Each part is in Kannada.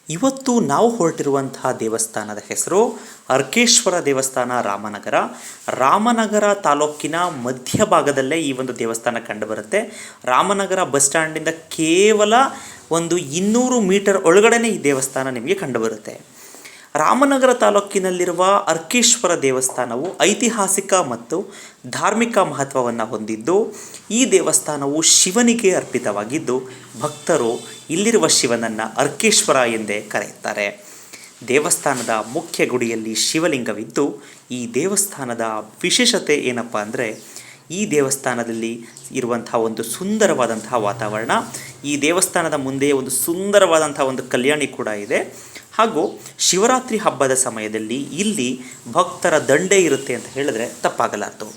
ಇವತ್ತು ನಾವು ಹೊರಟಿರುವಂತಹ ದೇವಸ್ಥಾನದ ಹೆಸರು ಅರ್ಕೇಶ್ವರ ದೇವಸ್ಥಾನ, ರಾಮನಗರ. ರಾಮನಗರ ತಾಲೂಕಿನ ಮಧ್ಯಭಾಗದಲ್ಲೇ ಈ ಒಂದು ದೇವಸ್ಥಾನ ಕಂಡುಬರುತ್ತೆ. ರಾಮನಗರ ಬಸ್ ಸ್ಟ್ಯಾಂಡಿಂದ ಕೇವಲ ಒಂದು 200 ಮೀಟರ್ ಒಳಗಡೆನೇ ಈ ದೇವಸ್ಥಾನ ನಿಮಗೆ ಕಂಡುಬರುತ್ತೆ. ರಾಮನಗರ ತಾಲೂಕಿನಲ್ಲಿರುವ ಅರ್ಕೇಶ್ವರ ದೇವಸ್ಥಾನವು ಐತಿಹಾಸಿಕ ಮತ್ತು ಧಾರ್ಮಿಕ ಮಹತ್ವವನ್ನು ಹೊಂದಿದ್ದು, ಈ ದೇವಸ್ಥಾನವು ಶಿವನಿಗೆ ಅರ್ಪಿತವಾಗಿದ್ದು, ಭಕ್ತರು ಇಲ್ಲಿರುವ ಶಿವನನ್ನು ಅರ್ಕೇಶ್ವರ ಎಂದೇ ಕರೆಯುತ್ತಾರೆ. ದೇವಸ್ಥಾನದ ಮುಖ್ಯ ಗುಡಿಯಲ್ಲಿ ಶಿವಲಿಂಗವಿದ್ದು, ಈ ದೇವಸ್ಥಾನದ ವಿಶೇಷತೆ ಏನಪ್ಪ ಅಂದರೆ, ಈ ದೇವಸ್ಥಾನದಲ್ಲಿ ಇರುವಂತಹ ಒಂದು ಸುಂದರವಾದಂತಹ ವಾತಾವರಣ. ಈ ದೇವಸ್ಥಾನದ ಮುಂದೆ ಒಂದು ಸುಂದರವಾದಂತಹ ಒಂದು ಕಲ್ಯಾಣಿ ಕೂಡ ಇದೆ. ಹಾಗೂ ಶಿವರಾತ್ರಿ ಹಬ್ಬದ ಸಮಯದಲ್ಲಿ ಇಲ್ಲಿ ಭಕ್ತರ ದಂಡೇ ಇರುತ್ತೆ ಅಂತ ಹೇಳಿದ್ರೆ ತಪ್ಪಾಗಲಾರದು.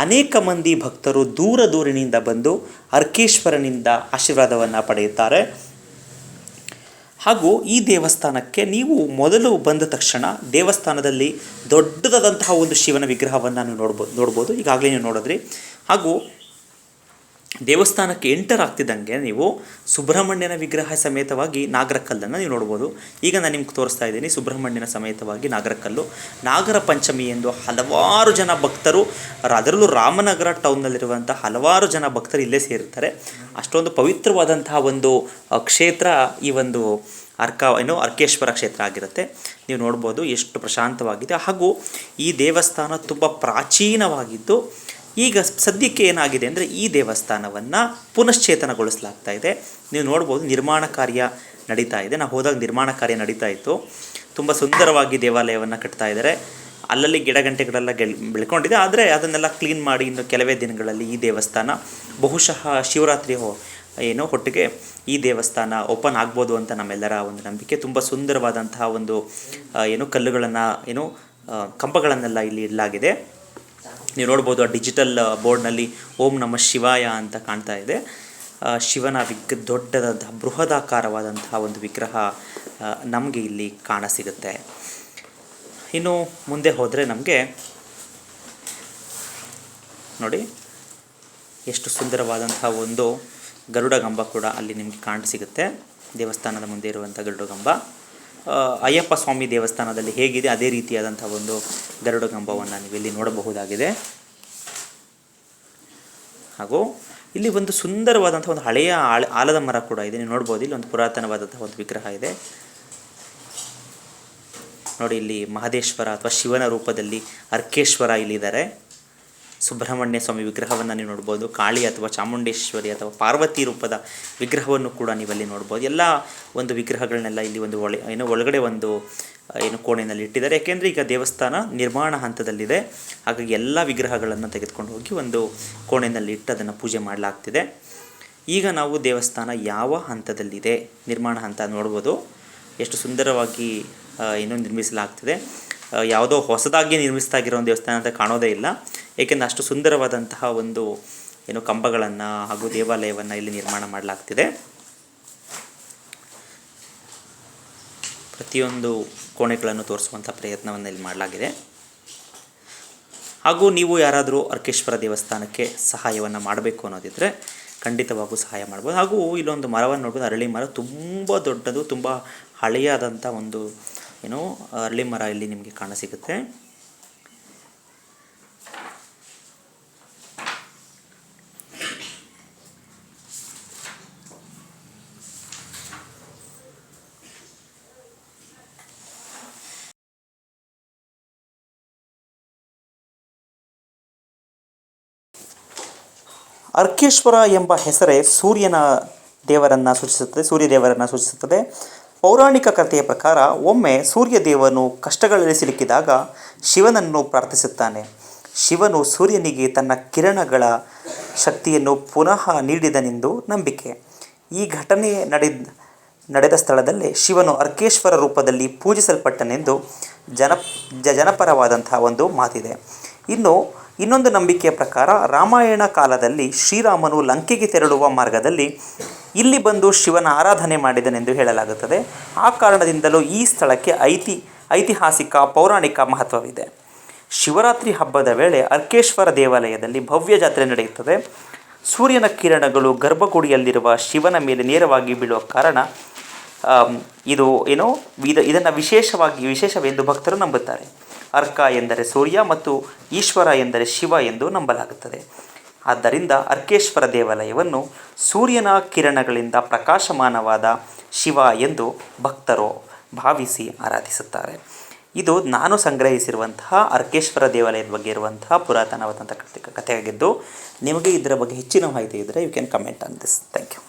ಅನೇಕ ಮಂದಿ ಭಕ್ತರು ದೂರದೂರಿನಿಂದ ಬಂದು ಅರ್ಕೇಶ್ವರನಿಂದ ಆಶೀರ್ವಾದವನ್ನು ಪಡೆಯುತ್ತಾರೆ. ಹಾಗೂ ಈ ದೇವಸ್ಥಾನಕ್ಕೆ ನೀವು ಮೊದಲು ಬಂದ ತಕ್ಷಣ ದೇವಸ್ಥಾನದಲ್ಲಿ ದೊಡ್ಡದಾದಂತಹ ಒಂದು ಶಿವನ ವಿಗ್ರಹವನ್ನು ನೀವು ನೋಡ್ಬೋದು. ಈಗಾಗಲೇ ನೀವು ನೋಡಿದ್ರಿ. ಹಾಗೂ ದೇವಸ್ಥಾನಕ್ಕೆ ಎಂಟರ್ ಆಗ್ತಿದ್ದಂಗೆ ನೀವು ಸುಬ್ರಹ್ಮಣ್ಯನ ವಿಗ್ರಹ ಸಮೇತವಾಗಿ ನಾಗರಕಲ್ಲನ್ನು ನೀವು ನೋಡ್ಬೋದು. ಈಗ ನಾನು ನಿಮ್ಗೆ ತೋರಿಸ್ತಾ ಇದ್ದೀನಿ ಸುಬ್ರಹ್ಮಣ್ಯನ ಸಮೇತವಾಗಿ ನಾಗರಕಲ್ಲು. ನಾಗರ ಪಂಚಮಿ ಎಂದು ಹಲವಾರು ಜನ ಭಕ್ತರು, ಅದರಲ್ಲೂ ರಾಮನಗರ ಟೌನ್ನಲ್ಲಿರುವಂಥ ಹಲವಾರು ಜನ ಭಕ್ತರು ಇಲ್ಲೇ ಸೇರಿರ್ತಾರೆ. ಅಷ್ಟೊಂದು ಪವಿತ್ರವಾದಂತಹ ಒಂದು ಕ್ಷೇತ್ರ ಈ ಒಂದು ಅರ್ಕೇಶ್ವರ ಕ್ಷೇತ್ರ ಆಗಿರುತ್ತೆ. ನೀವು ನೋಡ್ಬೋದು ಎಷ್ಟು ಪ್ರಶಾಂತವಾಗಿದೆ. ಹಾಗೂ ಈ ದೇವಸ್ಥಾನ ತುಂಬ ಪ್ರಾಚೀನವಾಗಿದ್ದು, ಈಗ ಸದ್ಯಕ್ಕೆ ಏನಾಗಿದೆ ಅಂದರೆ ಈ ದೇವಸ್ಥಾನವನ್ನು ಪುನಶ್ಚೇತನಗೊಳಿಸಲಾಗ್ತಾ ಇದೆ. ನೀವು ನೋಡ್ಬೋದು ನಿರ್ಮಾಣ ಕಾರ್ಯ ನಡೀತಾ ಇದೆ. ನಾವು ಹೋದಾಗ ನಿರ್ಮಾಣ ಕಾರ್ಯ ನಡೀತಾ ಇತ್ತು. ತುಂಬ ಸುಂದರವಾಗಿ ದೇವಾಲಯವನ್ನು ಕಟ್ತಾ ಇದ್ದಾರೆ. ಅಲ್ಲಲ್ಲಿ ಗಿಡಗಂಟೆಗಳೆಲ್ಲ ಬೆಳ್ಕೊಂಡಿದೆ. ಆದರೆ ಅದನ್ನೆಲ್ಲ ಕ್ಲೀನ್ ಮಾಡಿ ಇನ್ನು ಕೆಲವೇ ದಿನಗಳಲ್ಲಿ ಈ ದೇವಸ್ಥಾನ ಬಹುಶಃ ಶಿವರಾತ್ರಿ ಹೊಟ್ಟಿಗೆ ಈ ದೇವಸ್ಥಾನ ಓಪನ್ ಆಗ್ಬೋದು ಅಂತ ನಮ್ಮೆಲ್ಲರ ಒಂದು ನಂಬಿಕೆ. ತುಂಬ ಸುಂದರವಾದಂತಹ ಒಂದು ಕಲ್ಲುಗಳನ್ನು ಕಂಬಗಳನ್ನೆಲ್ಲ ಇಲ್ಲಿ ಇಡಲಾಗಿದೆ. ನೀವು ನೋಡ್ಬೋದು ಆ ಡಿಜಿಟಲ್ ಬೋರ್ಡ್ನಲ್ಲಿ ಓಂ ನಮಃ ಶಿವಾಯ ಅಂತ ಕಾಣ್ತಾ ಇದೆ. ಶಿವನ ದೊಡ್ಡದಾದಂತಹ ಬೃಹದಾಕಾರವಾದಂತಹ ಒಂದು ವಿಗ್ರಹ ನಮಗೆ ಇಲ್ಲಿ ಕಾಣಸಿಗುತ್ತೆ. ಇನ್ನು ಮುಂದೆ ಹೋದರೆ ನಮಗೆ ನೋಡಿ ಎಷ್ಟು ಸುಂದರವಾದಂತಹ ಒಂದು ಗರುಡಗಂಬ ಕೂಡ ಅಲ್ಲಿ ನಿಮಗೆ ಕಾಣಸಿಗುತ್ತೆ. ದೇವಸ್ಥಾನದ ಮುಂದೆ ಇರುವಂಥ ಗರುಡಗಂಬ ಅಯ್ಯಪ್ಪ ಸ್ವಾಮಿ ದೇವಸ್ಥಾನದಲ್ಲಿ ಹೇಗಿದೆ ಅದೇ ರೀತಿಯಾದಂಥ ಒಂದು ಗರುಡಗಂಬವನ್ನು ನೀವು ಇಲ್ಲಿ ನೋಡಬಹುದಾಗಿದೆ. ಹಾಗೂ ಇಲ್ಲಿ ಒಂದು ಸುಂದರವಾದಂಥ ಒಂದು ಹಳೆಯ ಆಲದ ಮರ ಕೂಡ ಇದೆ. ನೀವು ನೋಡ್ಬೋದು ಇಲ್ಲಿ ಒಂದು ಪುರಾತನವಾದಂಥ ಒಂದು ವಿಗ್ರಹ ಇದೆ ನೋಡಿ. ಇಲ್ಲಿ ಮಹದೇಶ್ವರ ಅಥವಾ ಶಿವನ ರೂಪದಲ್ಲಿ ಅರ್ಕೇಶ್ವರ ಇಲ್ಲಿದ್ದಾರೆ. ಸುಬ್ರಹ್ಮಣ್ಯ ಸ್ವಾಮಿ ವಿಗ್ರಹವನ್ನು ನೀವು ನೋಡ್ಬೋದು. ಕಾಳಿ ಅಥವಾ ಚಾಮುಂಡೇಶ್ವರಿ ಅಥವಾ ಪಾರ್ವತಿ ರೂಪದ ವಿಗ್ರಹವನ್ನು ಕೂಡ ನೀವಲ್ಲಿ ನೋಡ್ಬೋದು. ಎಲ್ಲ ಒಂದು ವಿಗ್ರಹಗಳನ್ನೆಲ್ಲ ಇಲ್ಲಿ ಒಂದು ಒಳಗಡೆ ಒಂದು ಕೋಣೆಯಲ್ಲಿ ಇಟ್ಟಿದ್ದಾರೆ. ಯಾಕೆಂದರೆ ಈಗ ದೇವಸ್ಥಾನ ನಿರ್ಮಾಣ ಹಂತದಲ್ಲಿದೆ. ಹಾಗಾಗಿ ಎಲ್ಲ ವಿಗ್ರಹಗಳನ್ನು ತೆಗೆದುಕೊಂಡು ಹೋಗಿ ಒಂದು ಕೋಣೆಯಲ್ಲಿ ಇಟ್ಟು ಅದನ್ನು ಪೂಜೆ ಮಾಡಲಾಗ್ತಿದೆ. ಈಗ ನಾವು ದೇವಸ್ಥಾನ ಯಾವ ಹಂತದಲ್ಲಿದೆ, ನಿರ್ಮಾಣ ಹಂತ ನೋಡ್ಬೋದು. ಎಷ್ಟು ಸುಂದರವಾಗಿ ನಿರ್ಮಿಸಲಾಗ್ತಿದೆ. ಯಾವುದೋ ಹೊಸದಾಗಿ ನಿರ್ಮಿಸ್ತಾಗಿರೋ ಒಂದು ದೇವಸ್ಥಾನ ಅಂತ ಕಾಣೋದೇ ಇಲ್ಲ. ಏಕೆಂದರೆ ಅಷ್ಟು ಸುಂದರವಾದಂತಹ ಒಂದು ಕಂಬಗಳನ್ನು ಹಾಗೂ ದೇವಾಲಯವನ್ನು ಇಲ್ಲಿ ನಿರ್ಮಾಣ ಮಾಡಲಾಗ್ತಿದೆ. ಪ್ರತಿಯೊಂದು ಕೋಣೆಗಳನ್ನು ತೋರಿಸುವಂಥ ಪ್ರಯತ್ನವನ್ನು ಇಲ್ಲಿ ಮಾಡಲಾಗಿದೆ. ಹಾಗೂ ನೀವು ಯಾರಾದರೂ ಅರ್ಕೇಶ್ವರ ದೇವಸ್ಥಾನಕ್ಕೆ ಸಹಾಯವನ್ನು ಮಾಡಬೇಕು ಅನ್ನೋದಿದ್ದರೆ ಖಂಡಿತವಾಗೂ ಸಹಾಯ ಮಾಡ್ಬೋದು. ಹಾಗೂ ಇಲ್ಲೊಂದು ಮರವನ್ನು ನೋಡ್ಬೋದು. ಅರಳಿ ಮರ ತುಂಬ ದೊಡ್ಡದು, ತುಂಬ ಹಳೆಯಾದಂಥ ಒಂದು ಅರಳಿ ಮರ ಇಲ್ಲಿ ನಿಮಗೆ ಕಾಣಸಿಗುತ್ತೆ. ಅರ್ಕೇಶ್ವರ ಎಂಬ ಹೆಸರೇ ಸೂರ್ಯ ದೇವರನ್ನು ಸೂಚಿಸುತ್ತದೆ. ಪೌರಾಣಿಕ ಕಥೆಯ ಪ್ರಕಾರ ಒಮ್ಮೆ ಸೂರ್ಯದೇವನು ಕಷ್ಟಗಳಲ್ಲಿ ಸಿಲುಕಿದಾಗ ಶಿವನನ್ನು ಪ್ರಾರ್ಥಿಸುತ್ತಾನೆ. ಶಿವನು ಸೂರ್ಯನಿಗೆ ತನ್ನ ಕಿರಣಗಳ ಶಕ್ತಿಯನ್ನು ಪುನಃ ನೀಡಿದನೆಂದು ನಂಬಿಕೆ. ಈ ಘಟನೆ ನಡೆದ ಸ್ಥಳದಲ್ಲೇ ಶಿವನು ಅರ್ಕೇಶ್ವರ ರೂಪದಲ್ಲಿ ಪೂಜಿಸಲ್ಪಟ್ಟನೆಂದು ಜನಪರವಾದಂತಹ ಒಂದು ಮಾತಿದೆ. ಇನ್ನೊಂದು ನಂಬಿಕೆಯ ಪ್ರಕಾರ ರಾಮಾಯಣ ಕಾಲದಲ್ಲಿ ಶ್ರೀರಾಮನು ಲಂಕೆಗೆ ತೆರಳುವ ಮಾರ್ಗದಲ್ಲಿ ಇಲ್ಲಿ ಬಂದು ಶಿವನ ಆರಾಧನೆ ಮಾಡಿದನೆಂದು ಹೇಳಲಾಗುತ್ತದೆ. ಆ ಕಾರಣದಿಂದಲೂ ಈ ಸ್ಥಳಕ್ಕೆ ಐತಿಹಾಸಿಕ ಪೌರಾಣಿಕ ಮಹತ್ವವಿದೆ. ಶಿವರಾತ್ರಿ ಹಬ್ಬದ ವೇಳೆ ಅರ್ಕೇಶ್ವರ ದೇವಾಲಯದಲ್ಲಿ ಭವ್ಯ ಜಾತ್ರೆ ನಡೆಯುತ್ತದೆ. ಸೂರ್ಯನ ಕಿರಣಗಳು ಗರ್ಭಗುಡಿಯಲ್ಲಿರುವ ಶಿವನ ಮೇಲೆ ನೇರವಾಗಿ ಬೀಳುವ ಕಾರಣ ಇದು ಏನೋ ಇದನ್ನು ವಿಶೇಷವೆಂದು ಭಕ್ತರು ನಂಬುತ್ತಾರೆ. ಅರ್ಕ ಎಂದರೆ ಸೂರ್ಯ ಮತ್ತು ಈಶ್ವರ ಎಂದರೆ ಶಿವ ಎಂದು ನಂಬಲಾಗುತ್ತದೆ. ಆದ್ದರಿಂದ ಅರ್ಕೇಶ್ವರ ದೇವಾಲಯವನ್ನು ಸೂರ್ಯನ ಕಿರಣಗಳಿಂದ ಪ್ರಕಾಶಮಾನವಾದ ಶಿವ ಎಂದು ಭಕ್ತರು ಭಾವಿಸಿ ಆರಾಧಿಸುತ್ತಾರೆ. ಇದು ನಾನು ಸಂಗ್ರಹಿಸಿರುವಂತಹ ಅರ್ಕೇಶ್ವರ ದೇವಾಲಯದ ಬಗ್ಗೆ ಇರುವಂತಹ ಪುರಾತನವಾದಂಥ ಕಥೆಯಾಗಿದ್ದು, ನಿಮಗೆ ಇದರ ಬಗ್ಗೆ ಹೆಚ್ಚಿನ ಮಾಹಿತಿ ಇದ್ದರೆ you can comment on this. Thank you.